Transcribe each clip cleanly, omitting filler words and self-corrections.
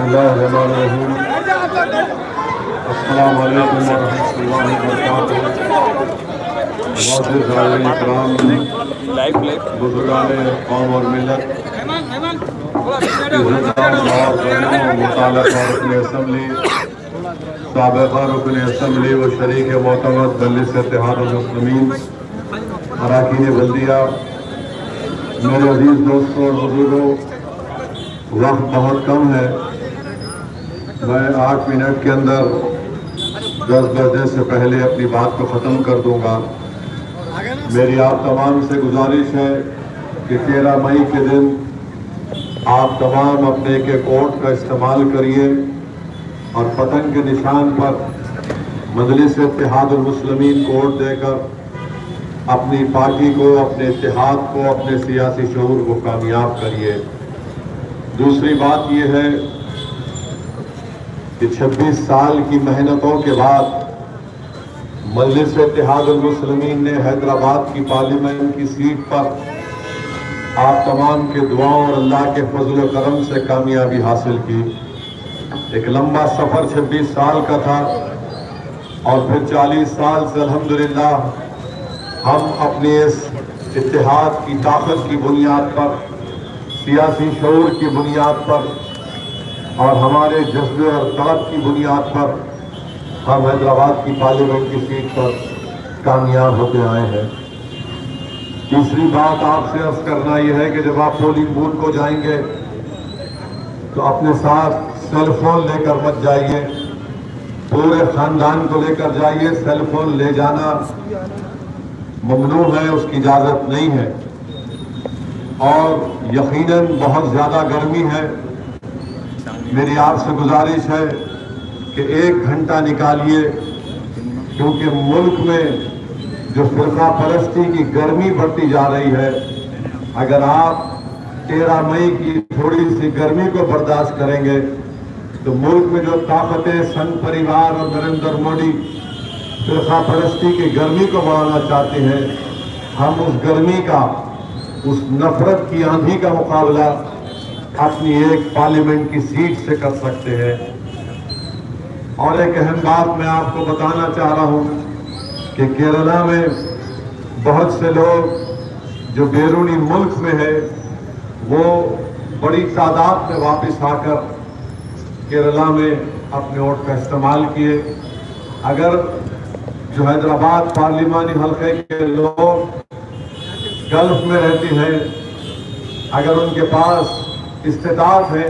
اللہ الرحمن الرحیم۔ السلام علیکم ورحمۃ اللہ وبرکاتہ۔ معزز حاضرین کرام، بزرگان قوم اور ملت، عزتدار اور بہنوں، متعلقہ رکن اسمبلی، سابقہ رکن اسمبلی و شریک معتمد مجلس اتحاد المسلمین، اراکین بلدیہ، میرے عزیز دوستوں اور بزرگوں، وقت بہت کم ہے۔ میں 8 منٹ کے اندر 10 بجنے سے پہلے اپنی بات کو ختم کر دوں گا۔ میری آپ تمام سے گزارش ہے کہ 13 مئی کے دن آپ تمام اپنے ایک ووٹ کا استعمال کریے اور پتنگ کے نشان پر مجلس اتحاد المسلمین کو ووٹ دے کر اپنی پارٹی کو، اپنے اتحاد کو، اپنے سیاسی شعور کو کامیاب کریے۔ دوسری بات یہ ہے کہ 26 سال کی محنتوں کے بعد مجلس اتحاد المسلمین نے حیدرآباد کی پارلیمنٹ کی سیٹ پر آپ تمام کے دعاؤں اور اللہ کے فضل و کرم سے کامیابی حاصل کی۔ ایک لمبا سفر 26 سال کا تھا اور پھر 40 سال سے الحمدللہ ہم اپنے اس اتحاد کی طاقت کی بنیاد پر، سیاسی شعور کی بنیاد پر اور ہمارے جذبے اور طلب کی بنیاد پر ہم حیدرآباد کی پارلیمنٹ کی سیٹ پر کامیاب ہوتے آئے ہیں۔ تیسری بات آپ سے عرض کرنا یہ ہے کہ جب آپ پولنگ بوتھ کو جائیں گے تو اپنے ساتھ سیل فون لے کر مت جائیے، پورے خاندان کو لے کر جائیے۔ سیل فون لے جانا ممنوع ہے، اس کی اجازت نہیں ہے۔ اور یقیناً بہت زیادہ گرمی ہے، میری آپ سے گزارش ہے کہ 1 گھنٹہ نکالیے، کیونکہ ملک میں جو فرقہ پرستی کی گرمی بڑھتی جا رہی ہے، اگر آپ 13 مئی کی تھوڑی سی گرمی کو برداشت کریں گے تو ملک میں جو طاقتیں سنگھ پریوار اور نریندر مودی فرقہ پرستی کی گرمی کو بڑھانا چاہتے ہیں، ہم اس گرمی کا، اس نفرت کی آندھی کا مقابلہ اپنی ایک پارلیمنٹ کی سیٹ سے کر سکتے ہیں۔ اور ایک اہم بات میں آپ کو بتانا چاہ رہا ہوں کہ کیرلا میں بہت سے لوگ جو بیرونی ملک میں ہیں وہ بڑی تعداد میں واپس آ کر کیرلا میں اپنے ووٹ کا استعمال کیے۔ اگر جو حیدرآباد پارلیمانی حلقے کے لوگ گلف میں رہتے ہیں، اگر ان کے پاس استطاعت ہے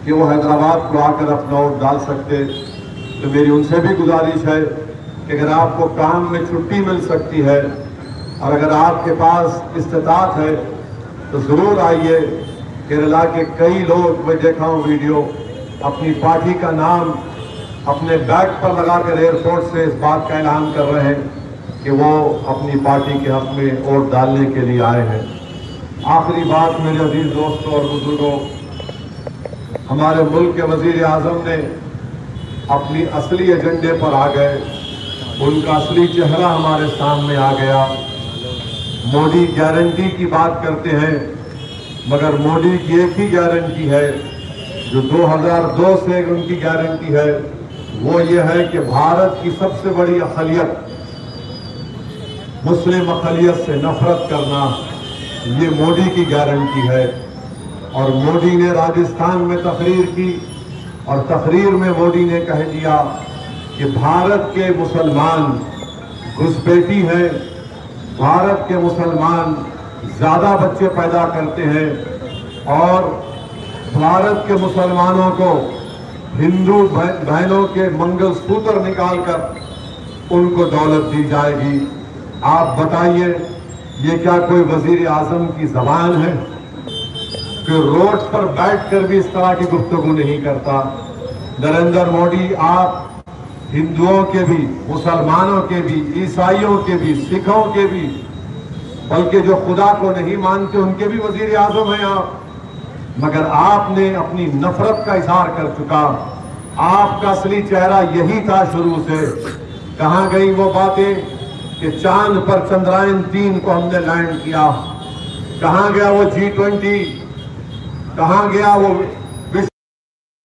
کہ وہ حیدرآباد کو آ کر اپنا ووٹ ڈال سکتے، تو میری ان سے بھی گزارش ہے کہ اگر آپ کو کام میں چھٹی مل سکتی ہے اور اگر آپ کے پاس استطاعت ہے تو ضرور آئیے۔ کیرلا کے کئی لوگ، میں دیکھا ہوں ویڈیو، اپنی پارٹی کا نام اپنے بیگ پر لگا کر ایئرپورٹ سے اس بات کا اعلان کر رہے ہیں کہ وہ اپنی پارٹی کے حق میں ووٹ ڈالنے کے لیے آئے ہیں۔ آخری بات میرے عزیز دوستوں اور بزرگوں، ہمارے ملک کے وزیر اعظم نے اپنی اصلی ایجنڈے پر آ گئے، ان کا اصلی چہرہ ہمارے سامنے آ گیا۔ مودی گارنٹی کی بات کرتے ہیں، مگر مودی کی ایک ہی گارنٹی ہے جو 2002 سے ان کی گارنٹی ہے، وہ یہ ہے کہ بھارت کی سب سے بڑی اقلیت، مسلم اقلیت سے نفرت کرنا، یہ مودی کی گارنٹی ہے۔ اور مودی نے راجستھان میں تقریر کی اور تقریر میں مودی نے کہہ دیا کہ بھارت کے مسلمان گھسپیٹی ہیں، بھارت کے مسلمان زیادہ بچے پیدا کرتے ہیں اور بھارت کے مسلمانوں کو ہندو بہنوں کے منگل سوتر نکال کر ان کو دولت دی جائے گی۔ آپ بتائیے یہ کیا کوئی وزیر اعظم کی زبان ہے کہ روڈ پر بیٹھ کر بھی اس طرح کی گفتگو نہیں کرتا؟ نریندر مودی، آپ ہندوؤں کے بھی، مسلمانوں کے بھی، عیسائیوں کے بھی، سکھوں کے بھی، بلکہ جو خدا کو نہیں مانتے ان کے بھی وزیر اعظم ہیں آپ، مگر آپ نے اپنی نفرت کا اظہار کر چکا۔ آپ کا اصلی چہرہ یہی تھا شروع سے۔ کہاں گئی وہ باتیں کہ چاند پر چندرائن 3 کو ہم نے لینڈ کیا؟ کہاں گیا وہ G20؟ کہاں گیا وہ